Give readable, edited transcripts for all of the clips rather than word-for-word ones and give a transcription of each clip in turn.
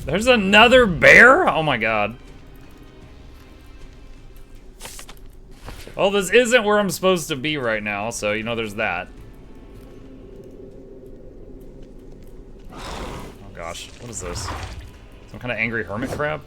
There's another bear? Oh my god. Well, this isn't where I'm supposed to be right now, so, you know, there's that. Oh gosh, what is this? Some kind of angry hermit crab?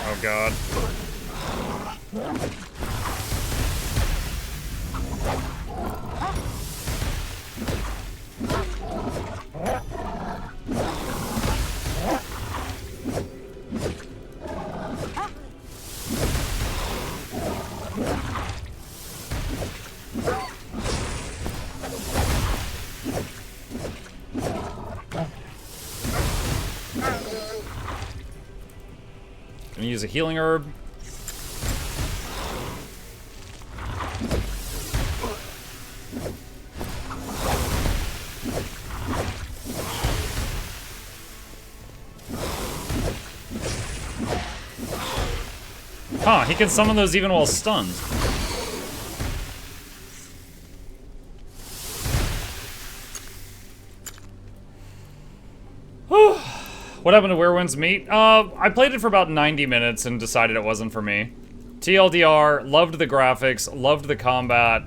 Oh god. Gonna use a healing herb. Huh, he can summon those even while stunned. What happened to Where Winds Meet? I played it for about 90 minutes and decided it wasn't for me. TLDR, loved the graphics, loved the combat.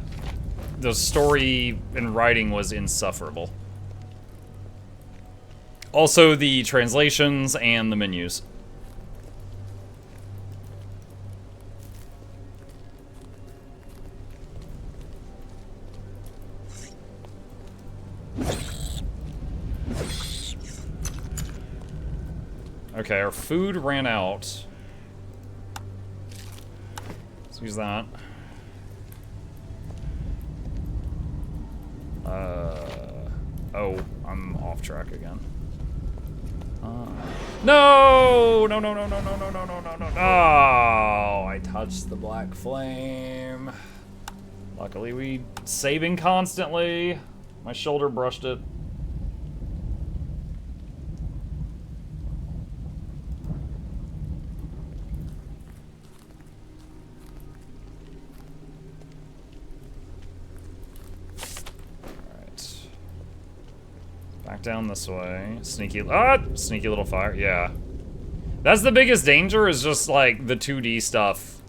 The story and writing was insufferable. Also the translations and the menus. Okay, our food ran out. Let's use that. Oh, I'm off track again. No! No, no, no, no, no, no, no, no, no, no. Oh, I touched the black flame. Luckily, we saving constantly. My shoulder brushed it. Back down this way. Sneaky little fire. Yeah. That's the biggest danger, is just like the 2D stuff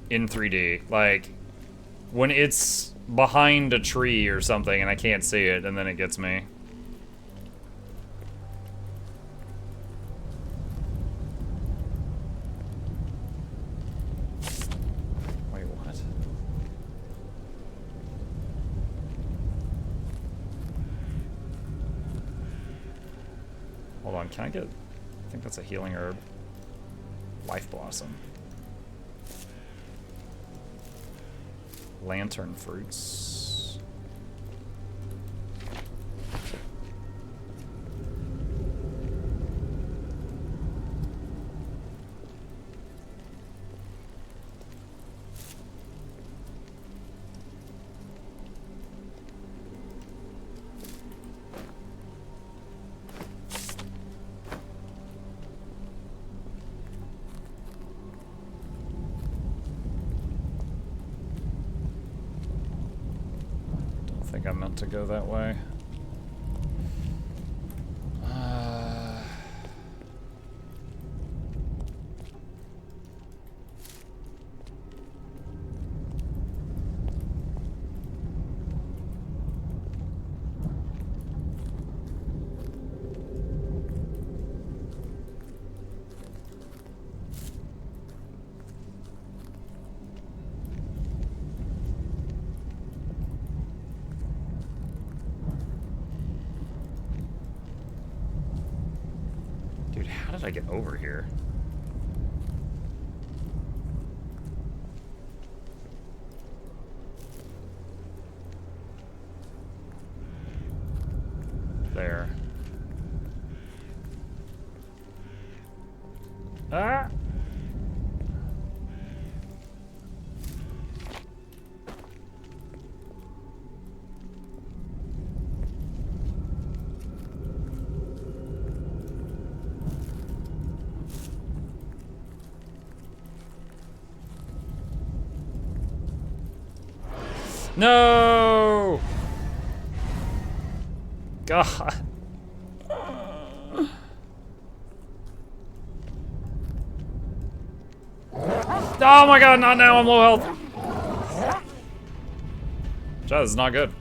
in 3D. Like when it's behind a tree or something and I can't see it and then it gets me. Wait, what? Hold on, can I get... I think that's a healing herb. Life Blossom. Lantern fruits. I think I meant to go that way. Dude, how did I get over here? There. Ah! No! God. Oh my god, not now, I'm low health. This is not good.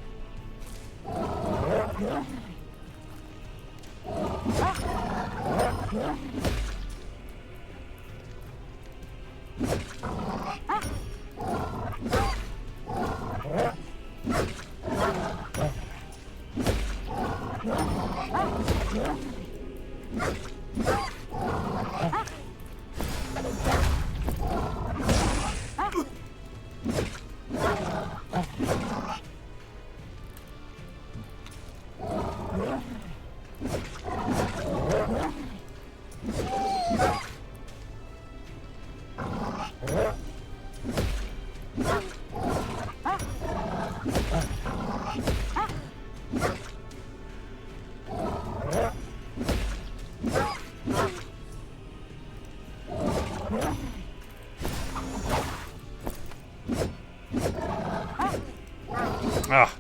Ah.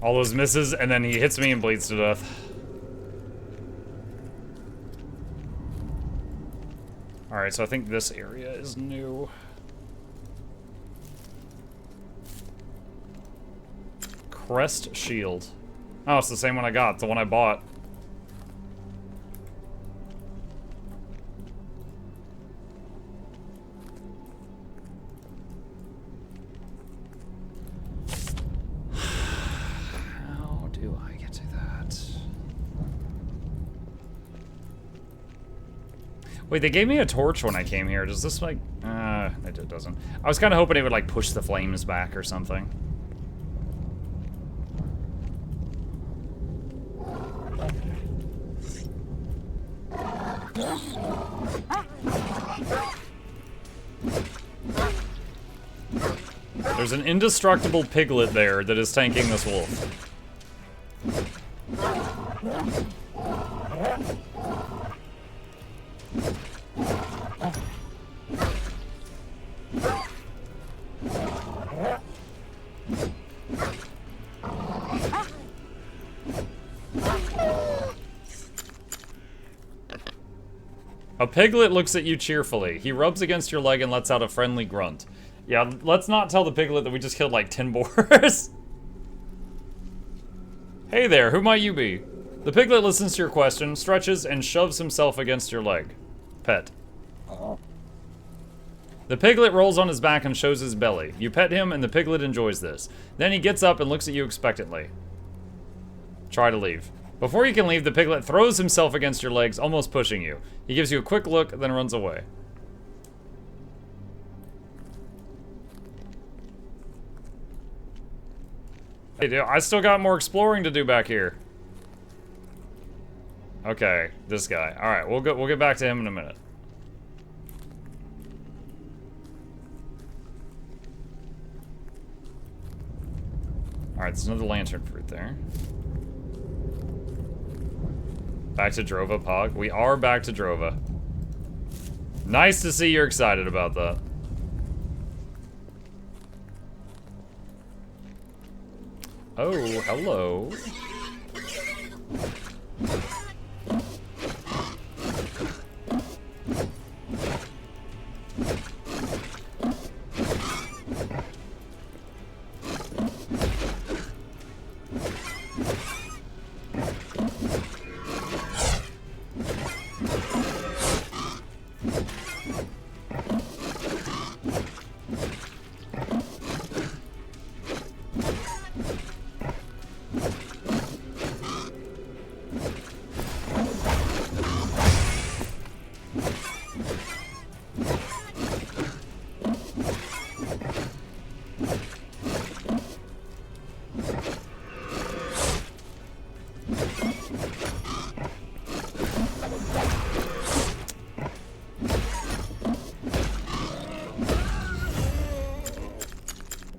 All those misses, and then he hits me and bleeds to death. Alright, so I think this area is new. Crest Shield. Oh, it's the same one I got. It's the one I bought. How do I get to that? Wait, they gave me a torch when I came here. Does this, like... it doesn't. I was kind of hoping it would, like, push the flames back or something. There's an indestructible piglet there that is tanking this wolf. A piglet looks at you cheerfully. He rubs against your leg and lets out a friendly grunt. Yeah, let's not tell the piglet that we just killed like 10 boars. Hey there, who might you be? The piglet listens to your question, stretches, and shoves himself against your leg. Pet. The piglet rolls on his back and shows his belly. You pet him, and the piglet enjoys this. Then he gets up and looks at you expectantly. Try to leave. Before you can leave, the piglet throws himself against your legs, almost pushing you. He gives you a quick look, then runs away. Hey, dude, I still got more exploring to do back here. Okay, this guy. All right, we'll get back to him in a minute. All right, there's another lantern fruit there. Back to Drova, Pog. We are back to Drova. Nice to see you're excited about that. Oh, hello.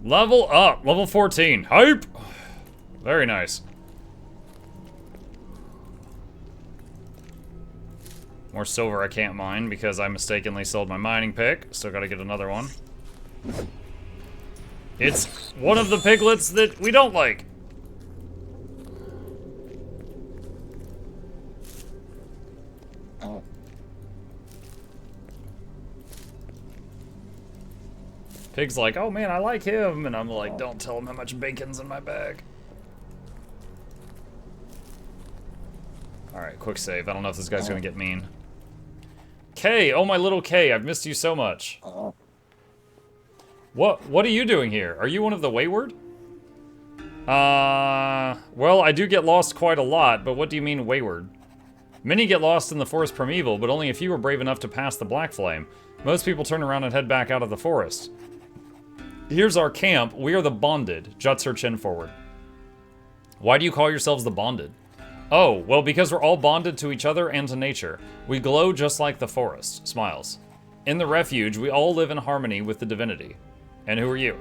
Level up, level 14. Hype! Very nice. More silver I can't mine because I mistakenly sold my mining pick. Still gotta get another one. It's one of the piglets that we don't like. Pig's like, oh man, I like him. And I'm like, don't tell him how much bacon's in my bag. Alright, quick save. I don't know if this guy's gonna get mean. Kay, oh my little Kay, I've missed you so much. What are you doing here? Are you one of the wayward? Well, I do get lost quite a lot, but what do you mean wayward? Many get lost in the forest primeval, but only a few are brave enough to pass the black flame. Most people turn around and head back out of the forest. Here's our camp. We are the bonded. Juts her chin forward. Why do you call yourselves the bonded? Oh, well, because we're all bonded to each other and to nature. We glow just like the forest. Smiles. In the refuge, we all live in harmony with the divinity. And who are you?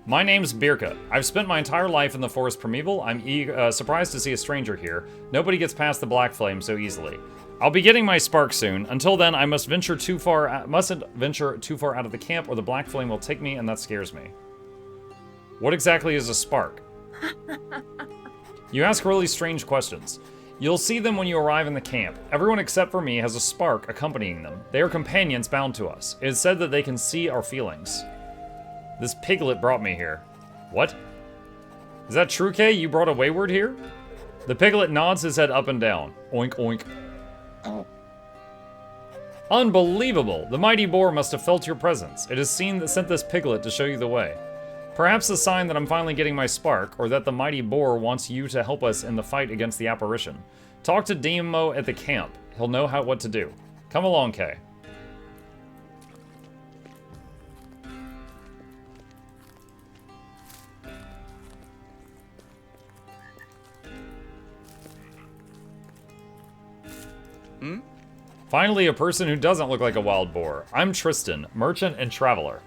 My name's Birka. I've spent my entire life in the forest primeval. I'm surprised to see a stranger here. Nobody gets past the black flame so easily. I'll be getting my spark soon. Until then, I mustn't venture too far out of the camp or the black flame will take me, and that scares me. What exactly is a spark? You ask really strange questions. You'll see them when you arrive in the camp. Everyone except for me has a spark accompanying them. They are companions bound to us. It is said that they can see our feelings. This piglet brought me here. What? Is that true, Kay? You brought a wayward here? The piglet nods his head up and down. Oink, oink. Unbelievable! The mighty boar must have felt your presence. It is seen that sent this piglet to show you the way. Perhaps a sign that I'm finally getting my spark, or that the mighty boar wants you to help us in the fight against the apparition. Talk to Demo at the camp. He'll know what to do. Come along, Kay. Finally, a person who doesn't look like a wild boar. I'm Tristan, merchant and traveler.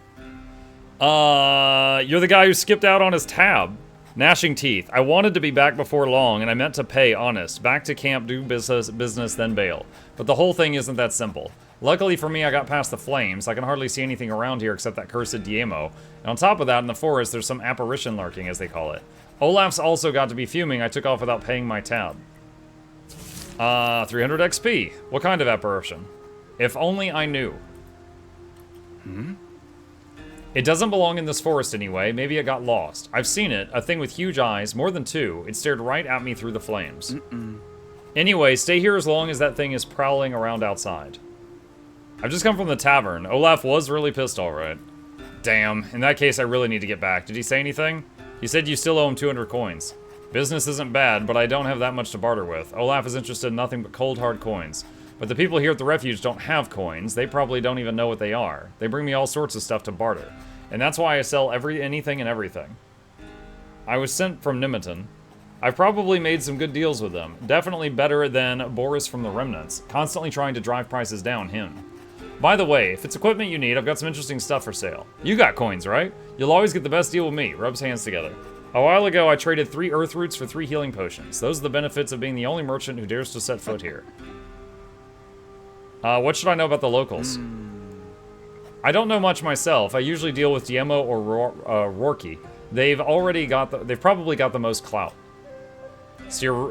You're the guy who skipped out on his tab. Gnashing teeth. I wanted to be back before long, and I meant to pay honest. Back to camp, do business, then bail. But the whole thing isn't that simple. Luckily for me, I got past the flames. I can hardly see anything around here except that cursed Diemo. And on top of that, in the forest, there's some apparition lurking, as they call it. Olaf's also got to be fuming. I took off without paying my tab. 300 XP. What kind of apparition? If only I knew. It doesn't belong in this forest anyway. Maybe it got lost. I've seen it. A thing with huge eyes, more than two. It stared right at me through the flames. Anyway, stay here as long as that thing is prowling around outside. I've just come from the tavern. Olaf was really pissed, alright. Damn. In that case, I really need to get back. Did he say anything? He said you still owe him 200 coins. Business isn't bad, but I don't have that much to barter with. Olaf is interested in nothing but cold, hard coins. But the people here at the refuge don't have coins. They probably don't even know what they are. They bring me all sorts of stuff to barter. And that's why I sell anything and everything. I was sent from Nimeton. I've probably made some good deals with them. Definitely better than Boris from the Remnants. Constantly trying to drive prices down, him. By the way, if it's equipment you need, I've got some interesting stuff for sale. You got coins, right? You'll always get the best deal with me. Rubs hands together. A while ago, I traded 3 earth roots for 3 healing potions. Those are the benefits of being the only merchant who dares to set foot here. What should I know about the locals? I don't know much myself. I usually deal with Diemo or Rorky. They've probably got the most clout. So you're,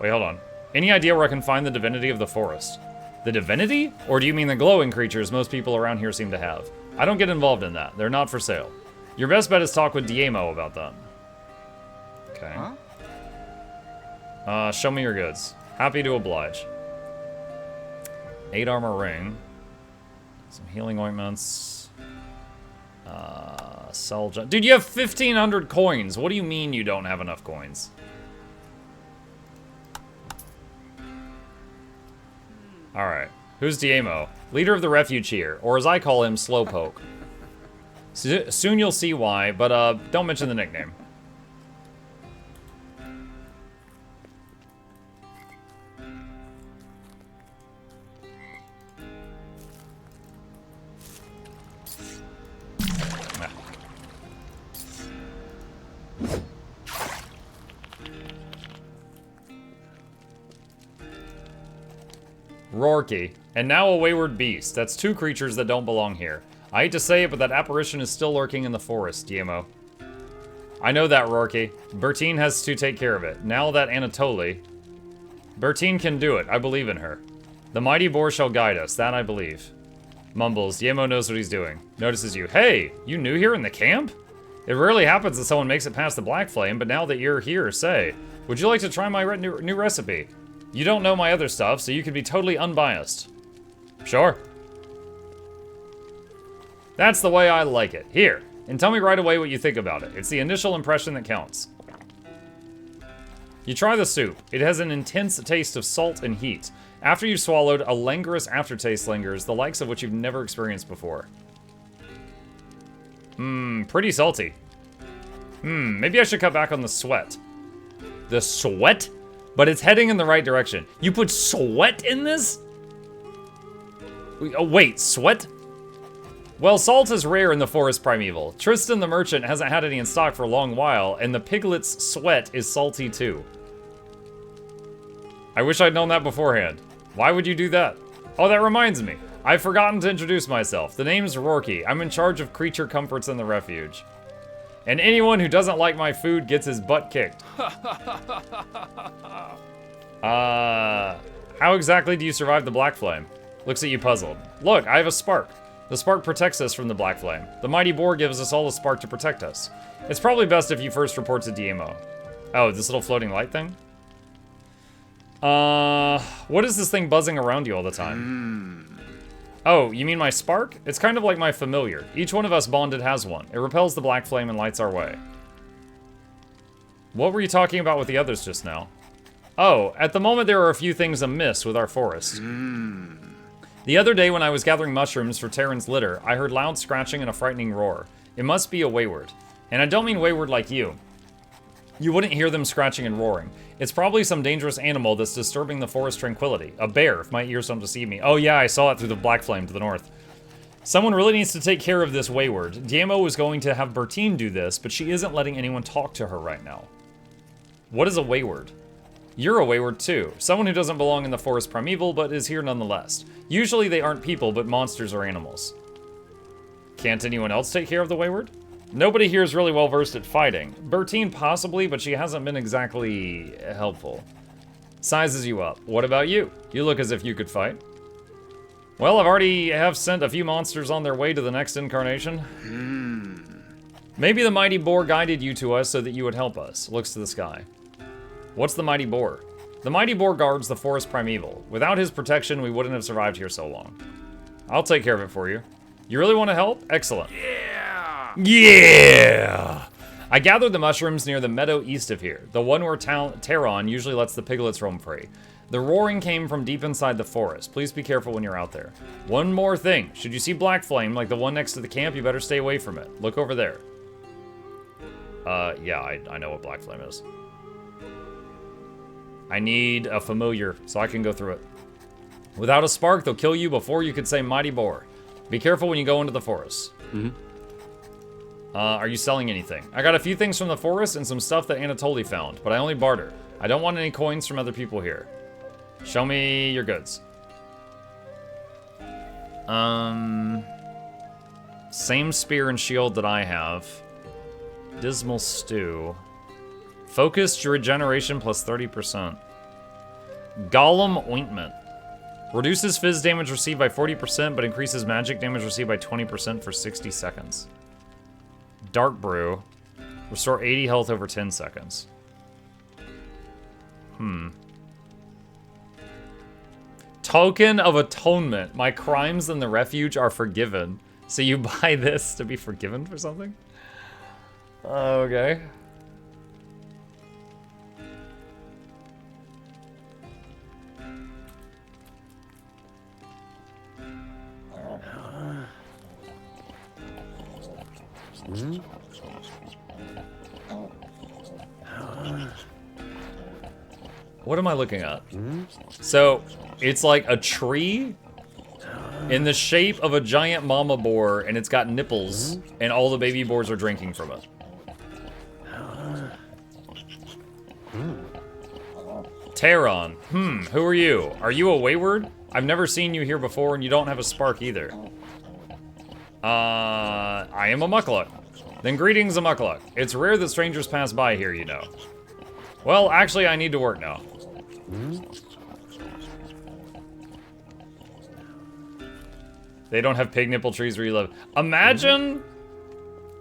wait, hold on. Any idea where I can find the divinity of the forest? The divinity? Or do you mean the glowing creatures most people around here seem to have? I don't get involved in that. They're not for sale. Your best bet is talk with Diemo about them. Okay. Huh? Show me your goods. Happy to oblige. 8 armor ring. Some healing ointments. Dude, you have 1,500 coins. What do you mean you don't have enough coins? Alright. Who's Diemo? Leader of the refuge here. Or as I call him, Slowpoke. Soon you'll see why, but don't mention the nickname. Rorky. And now a wayward beast. That's 2 creatures that don't belong here. I hate to say it, but that apparition is still lurking in the forest, Diemo. I know that, Rorky. Bertine has to take care of it. Now that Anatoly... Bertine can do it. I believe in her. The mighty boar shall guide us. That I believe. Mumbles. Diemo knows what he's doing. Notices you. Hey, you new here in the camp? It rarely happens that someone makes it past the Black Flame, but now that you're here, say, would you like to try my new recipe? You don't know my other stuff, so you can be totally unbiased. Sure. That's the way I like it. Here, and tell me right away what you think about it. It's the initial impression that counts. You try the soup. It has an intense taste of salt and heat. After you've swallowed, a languorous aftertaste lingers, the likes of which you've never experienced before. Pretty salty. Maybe I should cut back on the sweat. The sweat? But it's heading in the right direction. You put sweat in this? Oh, wait, sweat? Well, salt is rare in the Forest Primeval. Tristan the Merchant hasn't had any in stock for a long while, and the piglet's sweat is salty too. I wish I'd known that beforehand. Why would you do that? Oh, that reminds me. I've forgotten to introduce myself. The name's Rorky. I'm in charge of creature comforts in the refuge. And anyone who doesn't like my food gets his butt kicked. How exactly do you survive the Black Flame? Looks at you puzzled. Look, I have a spark. The spark protects us from the Black Flame. The mighty boar gives us all the spark to protect us. It's probably best if you first report to Diemo. Oh, this little floating light thing? What is this thing buzzing around you all the time? Oh, you mean my spark? It's kind of like my familiar. Each one of us bonded has one. It repels the Black Flame and lights our way. What were you talking about with the others just now? Oh, at the moment there are a few things amiss with our forest. The other day when I was gathering mushrooms for Terran's litter, I heard loud scratching and a frightening roar. It must be a wayward. And I don't mean wayward like you. You wouldn't hear them scratching and roaring. It's probably some dangerous animal that's disturbing the forest tranquility. A bear, if my ears don't deceive me. Oh yeah, I saw it through the Black Flame to the north. Someone really needs to take care of this wayward. Diemo was going to have Bertine do this, but she isn't letting anyone talk to her right now. What is a wayward? You're a wayward too. Someone who doesn't belong in the Forest Primeval, but is here nonetheless. Usually they aren't people, but monsters or animals. Can't anyone else take care of the wayward? Nobody here is really well versed at fighting. Bertine possibly, but she hasn't been exactly helpful. Sizes you up. What about you? You look as if you could fight. Well, I've already sent a few monsters on their way to the next incarnation. Maybe the mighty boar guided you to us so that you would help us. Looks to the sky. What's the mighty boar? The mighty boar guards the Forest Primeval. Without his protection, we wouldn't have survived here so long. I'll take care of it for you. You really want to help? Excellent. Yeah! I gathered the mushrooms near the meadow east of here, the one where Terran usually lets the piglets roam free. The roaring came from deep inside the forest. Please be careful when you're out there. One more thing. Should you see Black Flame, like the one next to the camp, you better stay away from it. Look over there. Yeah, I know what Black Flame is. I need a familiar so I can go through it. Without a spark, they'll kill you before you could say mighty boar. Be careful when you go into the forest. Are you selling anything? I got a few things from the forest and some stuff that Anatoly found, but I only barter. I don't want any coins from other people here. Show me your goods. Same spear and shield that I have. Dismal stew. Focused regeneration plus 30%. Golem ointment. Reduces fizz damage received by 40%, but increases magic damage received by 20% for 60 seconds. Dark brew. Restore 80 health over 10 seconds. Token of atonement. My crimes in the refuge are forgiven. So you buy this to be forgiven for something? Okay. What am I looking at? So, it's like a tree in the shape of a giant mama boar, and it's got nipples, and all the baby boars are drinking from it. Terran. Who are you? Are you a wayward? I've never seen you here before, and you don't have a spark either. I am a Mukluk. Then greetings, a Mukluk. It's rare that strangers pass by here, you know. Well, actually, I need to work now. They don't have pig nipple trees where you live. Imagine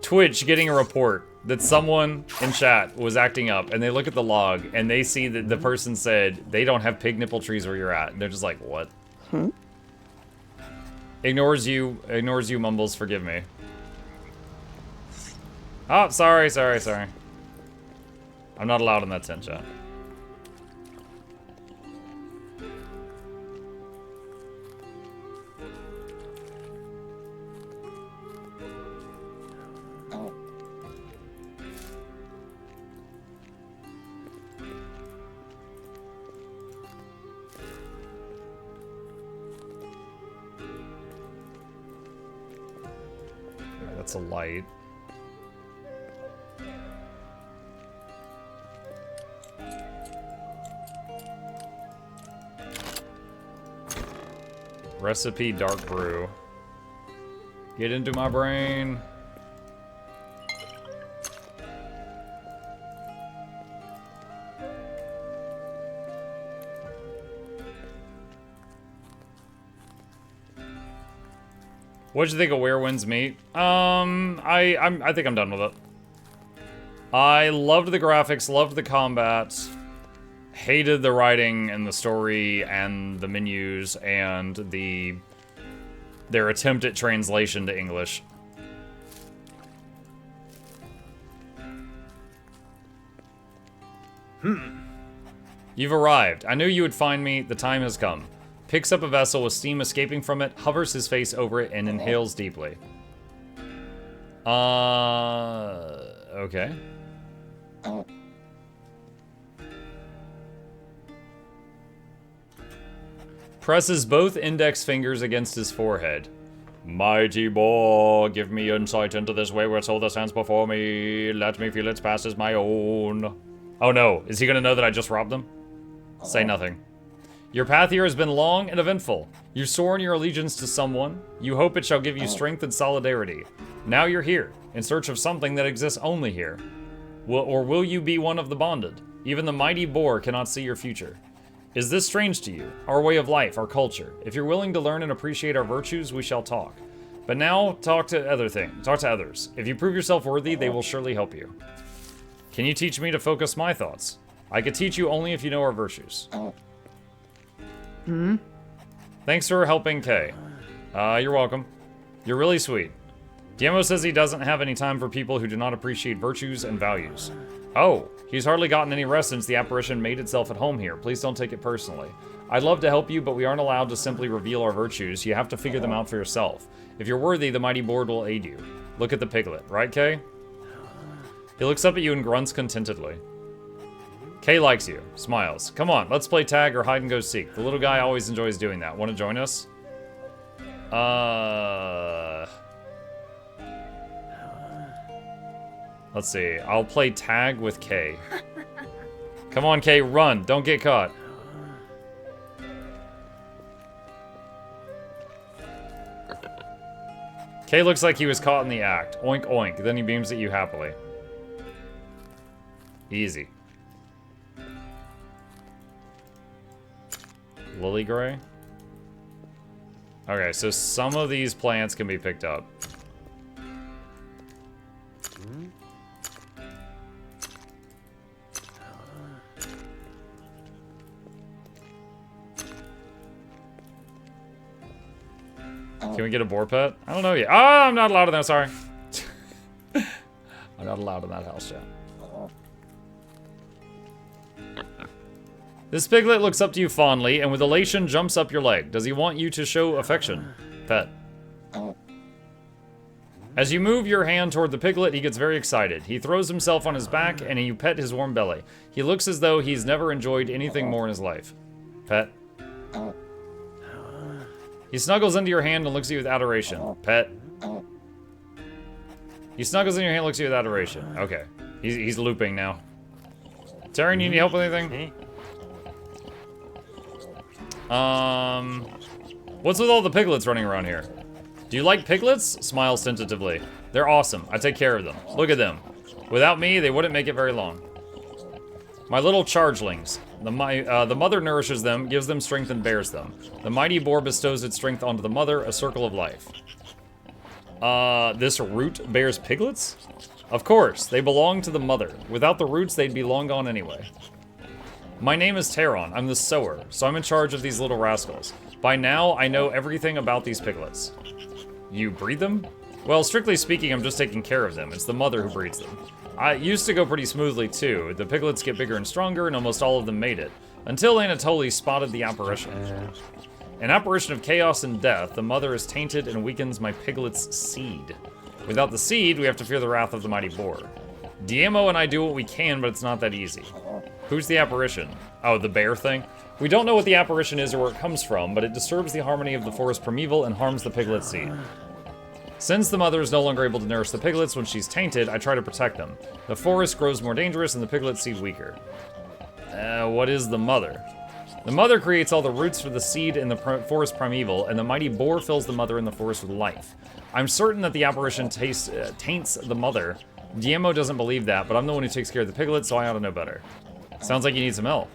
Twitch getting a report that someone in chat was acting up, and they look at the log, and they see that the person said, they don't have pig nipple trees where you're at. And they're just like, what? Ignores you, mumbles, forgive me. Oh, sorry. I'm not allowed in that tent, chat. That's a light. Recipe dark brew. Get into my brain. What'd you think of Where Winds Meet? I think I'm done with it. I loved the graphics, loved the combat, hated the writing and the story and the menus and their attempt at translation to English. You've arrived. I knew you would find me. The time has come. Picks up a vessel with steam escaping from it, hovers his face over it, and inhales deeply. Okay. Presses both index fingers against his forehead. Mighty boar, give me insight into this wayward soul that stands before me. Let me feel its past as my own. Oh no, is he gonna know that I just robbed him? Say nothing. Your path here has been long and eventful. You've sworn your allegiance to someone. You hope it shall give you strength and solidarity. Now you're here, in search of something that exists only here. Will you be one of the bonded? Even the mighty boar cannot see your future. Is this strange to you? Our way of life, our culture. If you're willing to learn and appreciate our virtues, we shall talk. But now, talk to others. If you prove yourself worthy, they will surely help you. Can you teach me to focus my thoughts? I could teach you only if you know our virtues. Thanks for helping, Kay. You're welcome. You're really sweet. Diemo says he doesn't have any time for people who do not appreciate virtues and values. Oh, he's hardly gotten any rest since the apparition made itself at home here. Please don't take it personally. I'd love to help you, but we aren't allowed to simply reveal our virtues. You have to figure them out for yourself. If you're worthy, the mighty board will aid you. Look at the piglet, right, Kay? He looks up at you and grunts contentedly. Kay likes you, smiles. Come on, let's play tag or hide and go seek. The little guy always enjoys doing that. Want to join us? Let's see. I'll play tag with Kay. Come on, Kay, run. Don't get caught. Kay looks like he was caught in the act. Oink, oink. Then he beams at you happily. Easy. Lily Gray? Okay, so some of these plants can be picked up. Can we get a boar pet? I don't know yet. Oh, I'm not allowed in there, sorry. I'm not allowed in that house yet. This piglet looks up to you fondly and with elation jumps up your leg. Does he want you to show affection? Pet. As you move your hand toward the piglet, he gets very excited. He throws himself on his back and you pet his warm belly. He looks as though he's never enjoyed anything more in his life. Pet. He snuggles into your hand and looks at you with adoration. Pet. He snuggles in your hand and looks at you with adoration. Okay. He's looping now. Taryn, you need help with anything? What's with all the piglets running around here? Do you like piglets? Smiles tentatively. They're awesome. I take care of them. Look at them. Without me, they wouldn't make it very long. My little chargelings. The mother nourishes them, gives them strength, and bears them. The mighty boar bestows its strength onto the mother, a circle of life. This root bears piglets? Of course, they belong to the mother. Without the roots, they'd be long gone anyway. My name is Taron. I'm the sower, so I'm in charge of these little rascals. By now, I know everything about these piglets. You breed them? Well, strictly speaking, I'm just taking care of them. It's the mother who breeds them. It used to go pretty smoothly, too. The piglets get bigger and stronger, and almost all of them made it. Until Anatoly spotted the apparition. An apparition of chaos and death, the mother is tainted and weakens my piglet's seed. Without the seed, we have to fear the wrath of the mighty boar. Diemo and I do what we can, but it's not that easy. Who's the apparition? Oh, the bear thing? We don't know what the apparition is or where it comes from, but it disturbs the harmony of the forest primeval and harms the piglet's seed. Since the mother is no longer able to nourish the piglets when she's tainted, I try to protect them. The forest grows more dangerous and the piglet's seed weaker. What is the mother? The mother creates all the roots for the seed in the forest primeval, and the mighty boar fills the mother in the forest with life. I'm certain that the apparition taints the mother. Diemo doesn't believe that, but I'm the one who takes care of the piglets, so I ought to know better. Sounds like you need some help.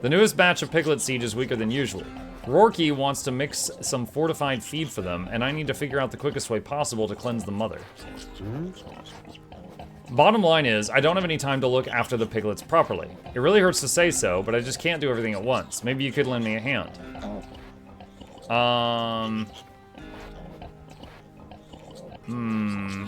The newest batch of piglet seed is weaker than usual. Rorky wants to mix some fortified feed for them, and I need to figure out the quickest way possible to cleanse the mother. Bottom line is, I don't have any time to look after the piglets properly. It really hurts to say so, but I just can't do everything at once. Maybe you could lend me a hand.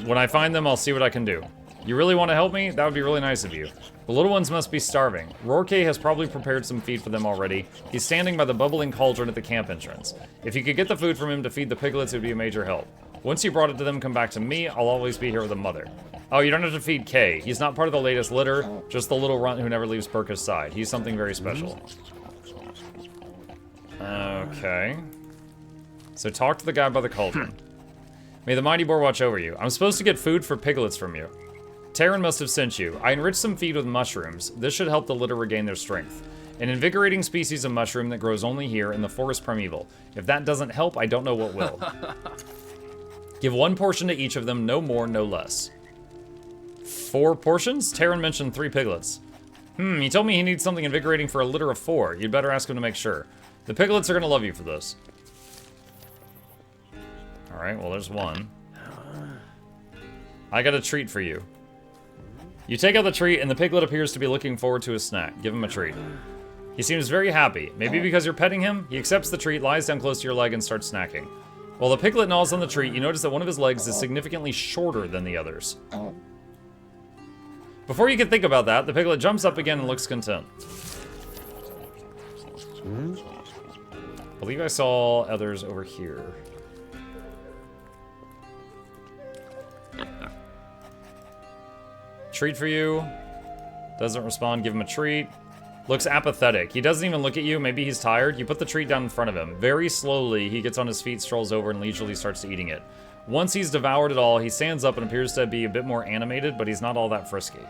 When I find them, I'll see what I can do. You really want to help me? That would be really nice of you. The little ones must be starving. Rorke has probably prepared some feed for them already. He's standing by the bubbling cauldron at the camp entrance. If you could get the food from him to feed the piglets, it would be a major help. Once you brought it to them, come back to me. I'll always be here with the mother. Oh, you don't have to feed Kay. He's not part of the latest litter, just the little runt who never leaves Burka's side. He's something very special. Okay. So talk to the guy by the cauldron. May the mighty boar watch over you. I'm supposed to get food for piglets from you. Taron must have sent you. I enriched some feed with mushrooms. This should help the litter regain their strength. An invigorating species of mushroom that grows only here in the forest primeval. If that doesn't help, I don't know what will. Give 1 portion to each of them, no more, no less. 4 portions? Taron mentioned 3 piglets. He told me he needs something invigorating for a litter of 4. You'd better ask him to make sure. The piglets are gonna love you for this. Alright, well there's 1. I got a treat for you. You take out the treat, and the piglet appears to be looking forward to his snack. Give him a treat. He seems very happy. Maybe because you're petting him? He accepts the treat, lies down close to your leg, and starts snacking. While the piglet gnaws on the treat, you notice that one of his legs is significantly shorter than the others. Before you can think about that, the piglet jumps up again and looks content. I believe I saw others over here. Treat for you. Doesn't respond, give him a treat. Looks apathetic. He doesn't even look at you. Maybe he's tired. You put the treat down in front of him. Very slowly, he gets on his feet, strolls over, and leisurely starts eating it. Once he's devoured it all, he stands up and appears to be a bit more animated, but he's not all that frisky.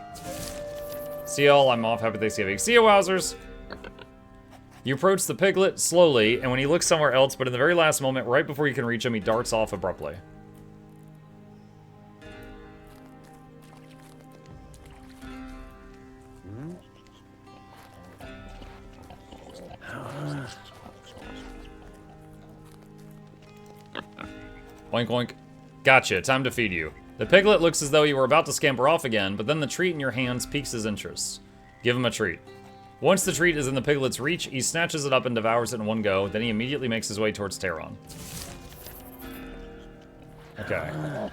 See y'all, I'm off. Happy Thanksgiving. See ya, wowzers! You approach the piglet slowly, and when he looks somewhere else, but in the very last moment, right before you can reach him, he darts off abruptly. Oink oink. Gotcha, time to feed you. The piglet looks as though you were about to scamper off again, but then the treat in your hands piques his interest. Give him a treat. Once the treat is in the piglet's reach, he snatches it up and devours it in one go, then he immediately makes his way towards Taron. Okay.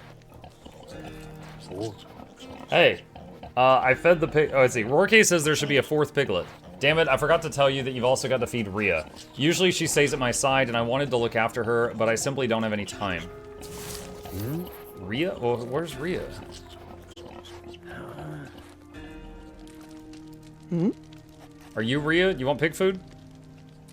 Hey, I fed the pig. Oh, let's see. Rorke says there should be a 4th piglet. Damn it, I forgot to tell you that you've also got to feed Rhea. Usually she stays at my side, and I wanted to look after her, but I simply don't have any time. Rhea? Well, where's Rhea? Are you Rhea? You want pig food?